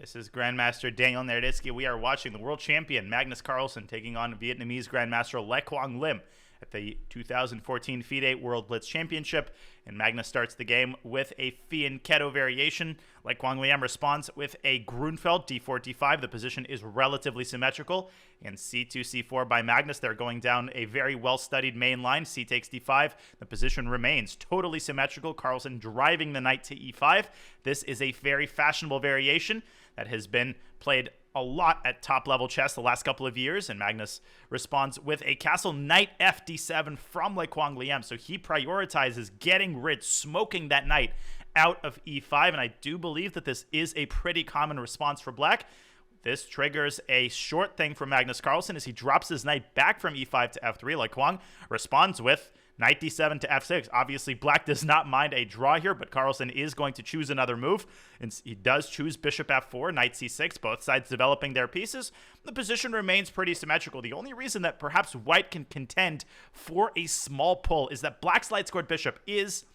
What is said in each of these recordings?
This is Grandmaster Daniel Naroditsky. We are watching the world champion Magnus Carlsen taking on Vietnamese Grandmaster Quang Liem at the 2014 FIDE World Blitz Championship. And Magnus starts the game with a Fianchetto variation. Quang Liem responds with a Grunfeld, d4, d5. The position is relatively symmetrical. And c2, c4 by Magnus. They're going down a very well-studied main line. C takes d5. The position remains totally symmetrical. Carlsen driving the knight to e5. This is a very fashionable variation that has been played a lot at top-level chess the last couple of years, and Magnus responds with a castle knight f d7 from Quang Liem. So he prioritizes getting rid, smoking that knight out of e5, and I do believe that this is a pretty common response for black. This triggers a short thing from Magnus Carlsen as he drops his knight back from e5 to f3. Quang responds with knight d7 to f6. Obviously, black does not mind a draw here, but Carlsen is going to choose another move. And he does choose bishop f4, knight c6, both sides developing their pieces. The position remains pretty symmetrical. The only reason that perhaps white can contend for a small pull is that black's light-scored bishop is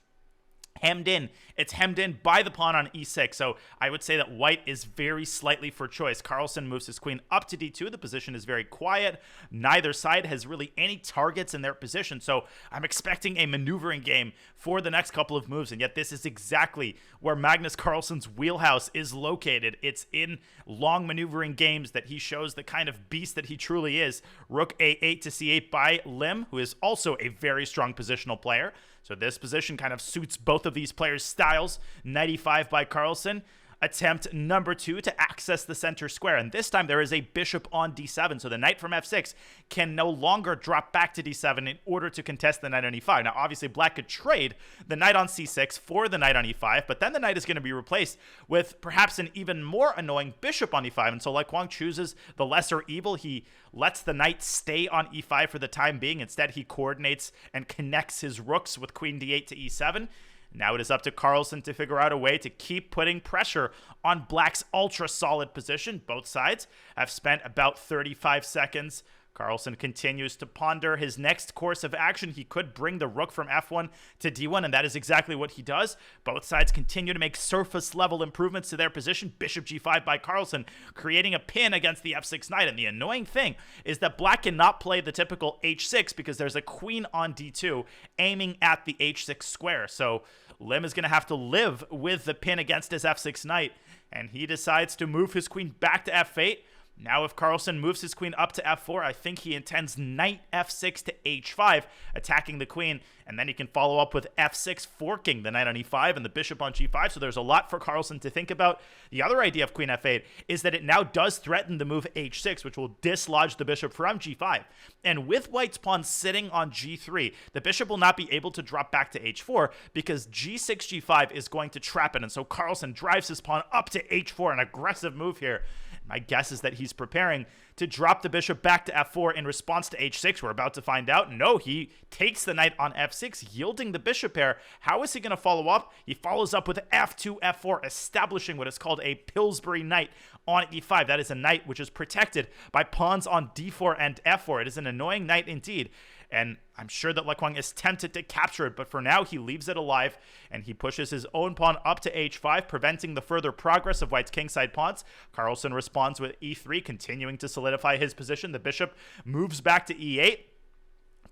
hemmed in. It's hemmed in by the pawn on e6, so I would say that white is very slightly for choice. Carlsen moves his queen up to d2. The position is very quiet. Neither side has really any targets in their position, so I'm expecting a maneuvering game for the next couple of moves, and yet this is exactly where Magnus Carlsen's wheelhouse is located. It's in long maneuvering games that he shows the kind of beast that he truly is. Rook a8 to c8 by Liem, who is also a very strong positional player. So this position kind of suits both of these players' styles. Knight e5 by Carlsen. Attempt number 2 to access the center square. And this time there is a bishop on d7. So the knight from f6 can no longer drop back to d7 in order to contest the knight on e5. Now, obviously, black could trade the knight on c6 for the knight on e5, but then the knight is going to be replaced with perhaps an even more annoying bishop on e5. And so Quang chooses the lesser evil. He lets the knight stay on e5 for the time being. Instead, he coordinates and connects his rooks with queen d8 to e7. Now it is up to Carlsen to figure out a way to keep putting pressure on black's ultra-solid position. Both sides have spent about 35 seconds. Carlsen continues to ponder his next course of action. He could bring the rook from f1 to d1, and that is exactly what he does. Both sides continue to make surface-level improvements to their position. Bishop g5 by Carlsen, creating a pin against the f6 knight. And the annoying thing is that black cannot play the typical h6 because there's a queen on d2 aiming at the h6 square. So Liem is going to have to live with the pin against his f6 knight, and he decides to move his queen back to f8. Now, if Carlsen moves his queen up to f4, I think he intends knight f6 to h5, attacking the queen, and then he can follow up with f6, forking the knight on e5 and the bishop on g5, so there's a lot for Carlsen to think about. The other idea of queen f8 is that it now does threaten the move h6, which will dislodge the bishop from g5. And with white's pawn sitting on g3, the bishop will not be able to drop back to h4 because g6, g5 is going to trap it, and so Carlsen drives his pawn up to h4, an aggressive move here. My guess is that he's preparing to drop the bishop back to f4 in response to h6. We're about to find out. No, he takes the knight on f6, yielding the bishop pair. How is he going to follow up? He follows up with f2, f4, establishing what is called a Pillsbury knight on e5. That is a knight which is protected by pawns on d4 and f4. It is an annoying knight indeed. And I'm sure that Quang is tempted to capture it, but for now he leaves it alive, and he pushes his own pawn up to h5, preventing the further progress of white's kingside pawns. Carlsen responds with e3, continuing to solidify his position. The bishop moves back to e8.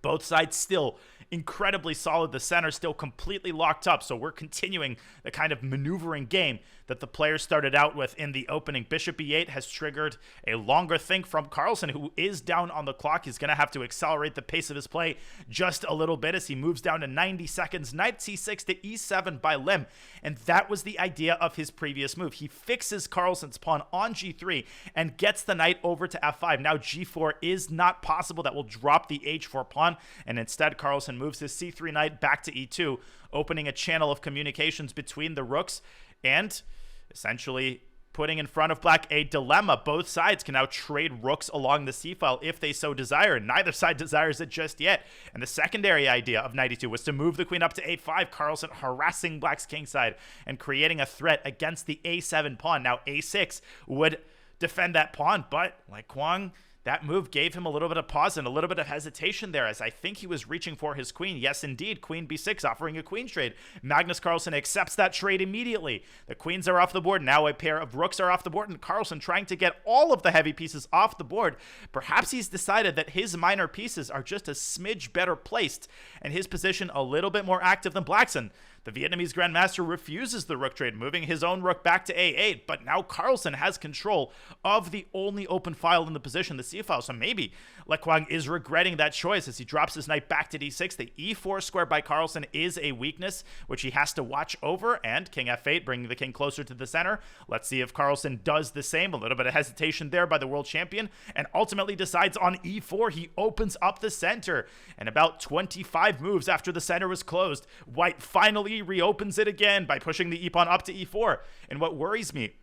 Both sides still incredibly solid. The center still completely locked up. So we're continuing the kind of maneuvering game that the players started out with in the opening. Bishop e8 has triggered a longer think from Carlsen, who is down on the clock. He's going to have to accelerate the pace of his play just a little bit as he moves down to 90 seconds. Knight c6 to e7 by Liem. And that was the idea of his previous move. He fixes Carlsen's pawn on g3 and gets the knight over to f5. Now g4 is not possible. That will drop the h4 pawn. And instead, Carlsen moves his c3 knight back to e2, opening a channel of communications between the rooks and essentially putting in front of black a dilemma. Both sides can now trade rooks along the c-file if they so desire. Neither side desires it just yet. And the secondary idea of knight e2 was to move the queen up to a5, Carlsen harassing black's kingside and creating a threat against the a7 pawn. Now a6 would defend that pawn, but Quang, that move gave him a little bit of pause and a little bit of hesitation there, as I think he was reaching for his queen. Yes, indeed, queen b6, offering a queen trade. Magnus Carlsen accepts that trade immediately. The queens are off the board. Now a pair of rooks are off the board, and Carlsen trying to get all of the heavy pieces off the board. Perhaps he's decided that his minor pieces are just a smidge better placed, and his position a little bit more active than Black's. And the Vietnamese Grandmaster refuses the rook trade, moving his own rook back to a8, but now Carlsen has control of the only open file in the position, the c file, so maybe Le Quang is regretting that choice as he drops his knight back to d6. The e4 square by Carlsen is a weakness, which he has to watch over, and king f8, bringing the king closer to the center. Let's see if Carlsen does the same. A little bit of hesitation there by the world champion, and ultimately decides on e4. He opens up the center, and about 25 moves after the center was closed, White finally reopens it again by pushing the e-pawn up to e4. And what worries me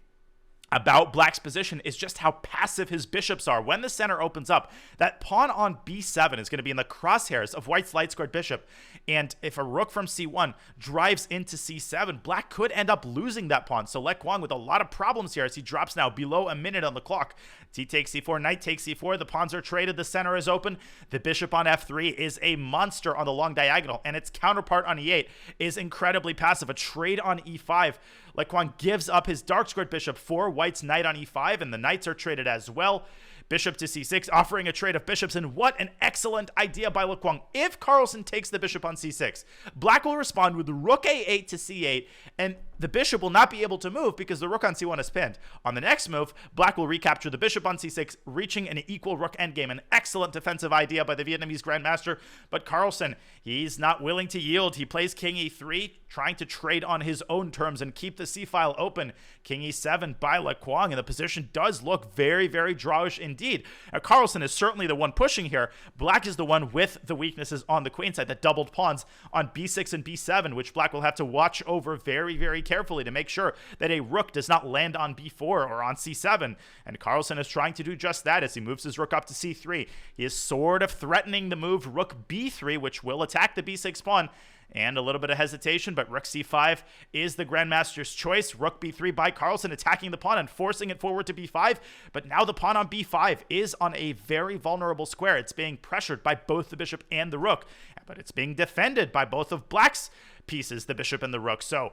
about Black's position is just how passive his bishops are. When the center opens up, that pawn on b7 is going to be in the crosshairs of White's light-squared bishop. And if a rook from c1 drives into c7, Black could end up losing that pawn. So Le Quang with a lot of problems here as he drops now below a minute on the clock. T takes c4, knight takes c4, the pawns are traded, the center is open. The bishop on f3 is a monster on the long diagonal, and its counterpart on e8 is incredibly passive. A trade on e5. Le Quang gives up his dark-squared bishop for White's knight on e5, and the knights are traded as well. Bishop to c6, offering a trade of bishops, and what an excellent idea by Le Quang. If Carlsen takes the bishop on c6, Black will respond with rook a8 to c8, and the bishop will not be able to move because the rook on c1 is pinned. On the next move, Black will recapture the bishop on c6, reaching an equal rook endgame. An excellent defensive idea by the Vietnamese Grandmaster, but Carlsen, he's not willing to yield. He plays king e3, trying to trade on his own terms and keep the c-file open. King e7 by Le Quang, and the position does look very, very drawish indeed. Carlsen is certainly the one pushing here. Black is the one with the weaknesses on the queen side, the doubled pawns on b6 and b7, which Black will have to watch over very, very carefully to make sure that a rook does not land on b4 or on c7. And Carlsen is trying to do just that as he moves his rook up to c3. He is sort of threatening the move rook b3, which will attack the b6 pawn. And a little bit of hesitation, but rook c5 is the Grandmaster's choice. Rook b3 by Carlsen, attacking the pawn and forcing it forward to b5. But now the pawn on b5 is on a very vulnerable square. It's being pressured by both the bishop and the rook, but it's being defended by both of Black's pieces, the bishop and the rook. So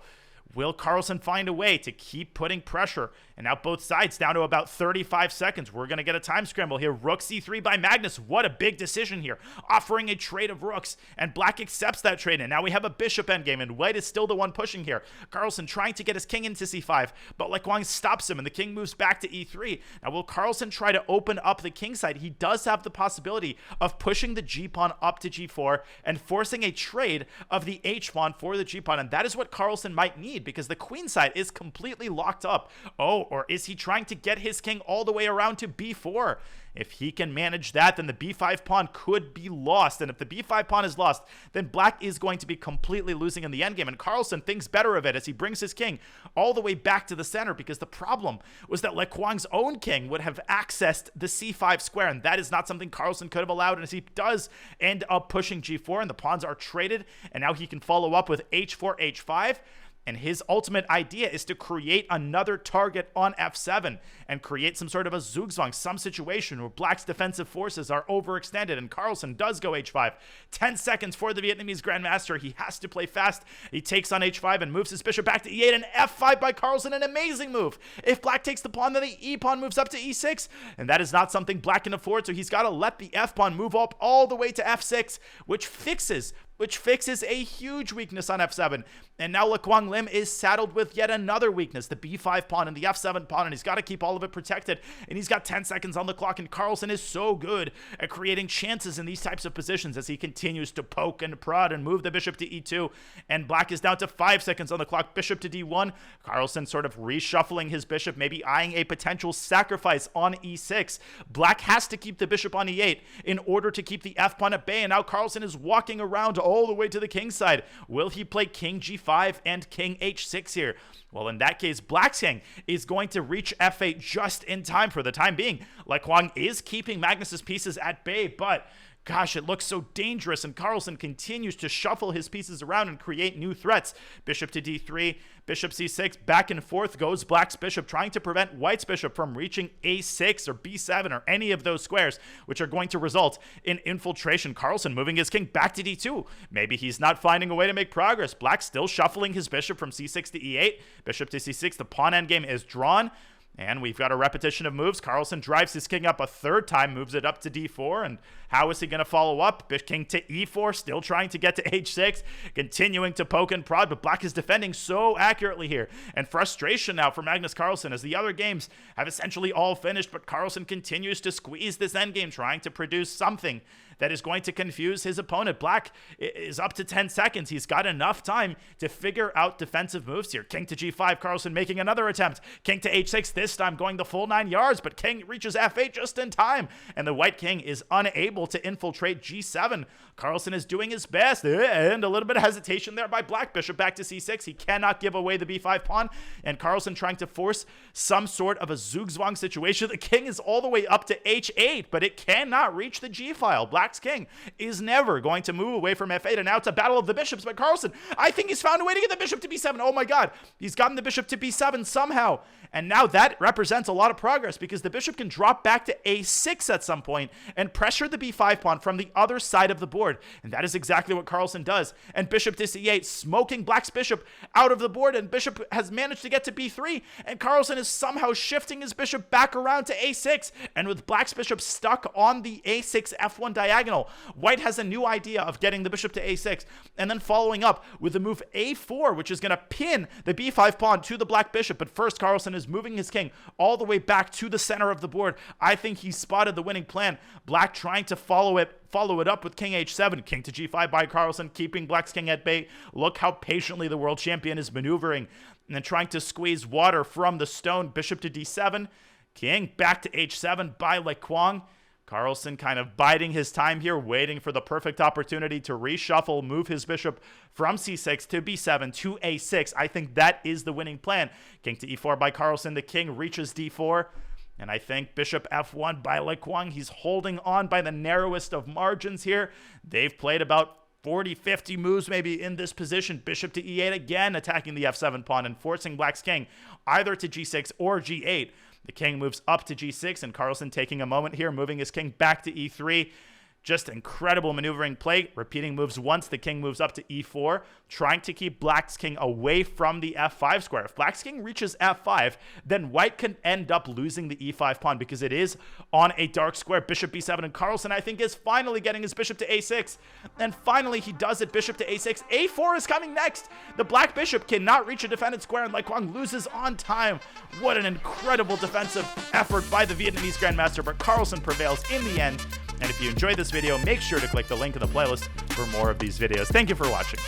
will Carlsen find a way to keep putting pressure? And now both sides down to about 35 seconds. We're going to get a time scramble here. Rook c3 by Magnus. What a big decision here. Offering a trade of rooks. And Black accepts that trade. And now we have a bishop endgame. And White is still the one pushing here. Carlsen trying to get his king into c5. But Le Quang stops him. And the king moves back to e3. Now will Carlsen try to open up the king side? He does have the possibility of pushing the g-pawn up to g4. And forcing a trade of the h-pawn for the g-pawn. And that is what Carlsen might need, because the queen side is completely locked up. Oh, or is he trying to get his king all the way around to b4? If he can manage that, then the b5 pawn could be lost. And if the b5 pawn is lost, then Black is going to be completely losing in the endgame. And Carlsen thinks better of it as he brings his king all the way back to the center, because the problem was that Le Quang's own king would have accessed the c5 square, and that is not something Carlsen could have allowed. And as he does end up pushing g4, and the pawns are traded, and now he can follow up with h4, h5. And his ultimate idea is to create another target on f7 and create some sort of a zugzwang, some situation where Black's defensive forces are overextended, and Carlsen does go h5. 10 seconds for the Vietnamese Grandmaster. He has to play fast. He takes on h5 and moves his bishop back to e8, and f5 by Carlsen, an amazing move. If Black takes the pawn, then the e-pawn moves up to e6, and that is not something Black can afford, so he's got to let the f-pawn move up all the way to f6, which fixes a huge weakness on f7. And now Quang Liem is saddled with yet another weakness, the b5 pawn and the f7 pawn, and he's got to keep all of it protected. And he's got 10 seconds on the clock, and Carlsen is so good at creating chances in these types of positions as he continues to poke and prod and move the bishop to e2. And Black is down to 5 seconds on the clock, bishop to d1. Carlsen sort of reshuffling his bishop, maybe eyeing a potential sacrifice on e6. Black has to keep the bishop on e8 in order to keep the f-pawn at bay, and now Carlsen is walking around all the way to the king side. Will he play king g5 and king h6 here? Well, in that case, Black's king is going to reach f8 just in time for the time being. Le Quang is keeping Magnus's pieces at bay, but Gosh, it looks so dangerous, and Carlsen continues to shuffle his pieces around and create new threats. Bishop to d3, bishop c6, back and forth goes black's bishop, trying to prevent white's bishop from reaching a6 or b7 or any of those squares, which are going to result in infiltration. Carlsen moving his king back to d2. Maybe he's not finding a way to make progress. Black still shuffling his bishop from c6 to e8, bishop to c6. The pawn endgame is drawn. And we've got a repetition of moves. Carlsen drives his king up a third time, moves it up to d4. And how is he going to follow up? King to e4, still trying to get to h6, continuing to poke and prod, but black is defending so accurately here. And frustration now for Magnus Carlsen as the other games have essentially all finished, but Carlsen continues to squeeze this endgame, trying to produce something that is going to confuse his opponent. Black is up to 10 seconds. He's got enough time to figure out defensive moves here. King to g5, Carlsen making another attempt. King to h6, this time going the full 9 yards, but king reaches f8 just in time, and the white king is unable to infiltrate g7. Carlsen is doing his best, and a little bit of hesitation there by black. Bishop back to c6. He cannot give away the b5 pawn, and Carlsen trying to force some sort of a zugzwang situation. The king is all the way up to h8, but it cannot reach the g file. Black's king is never going to move away from f8, and now it's a battle of the bishops. But Carlsen, I think he's found a way to get the bishop to b7. Oh my god, he's gotten the bishop to b7 somehow, and now that represents a lot of progress because the bishop can drop back to a6 at some point and pressure the b5 pawn from the other side of the board, and that is exactly what Carlsen does. And bishop to c8, smoking black's bishop out of the board, and bishop has managed to get to b3, and Carlsen is somehow shifting his bishop back around to a6, and with black's bishop stuck on the a6 f1 diagonal, white has a new idea of getting the bishop to a6, and then following up with the move a4, which is going to pin the b5 pawn to the black bishop. But first, Carlsen is moving his king all the way back to the center of the board. I think he spotted the winning plan. Black trying to follow it up with king h7, king to g5 by Carlsen, keeping black's king at bay. Look how patiently the world champion is maneuvering and then trying to squeeze water from the stone. Bishop to d7, king back to h7 by Quang. Carlsen kind of biding his time here, waiting for the perfect opportunity to reshuffle, move his bishop from c6 to b7 to a6. I think that is the winning plan. King to e4 by Carlsen. The king reaches d4. And I think bishop f1 by Quang. He's holding on by the narrowest of margins here. They've played about 40-50 moves maybe in this position. Bishop to e8 again, attacking the f7 pawn and forcing black's king either to g6 or g8. The king moves up to g6, and Carlsen taking a moment here, moving his king back to e3. Just incredible maneuvering play. Repeating moves once, the king moves up to e4, trying to keep black's king away from the f5 square. If black's king reaches f5, then white can end up losing the e5 pawn because it is on a dark square. Bishop b7, and Carlsen, I think, is finally getting his bishop to a6. And finally, he does it. Bishop to a6. a4 is coming next. The black bishop cannot reach a defended square, and Quang loses on time. What an incredible defensive effort by the Vietnamese Grandmaster, but Carlsen prevails in the end. And if you enjoyed this video, make sure to click the link in the playlist for more of these videos. Thank you for watching.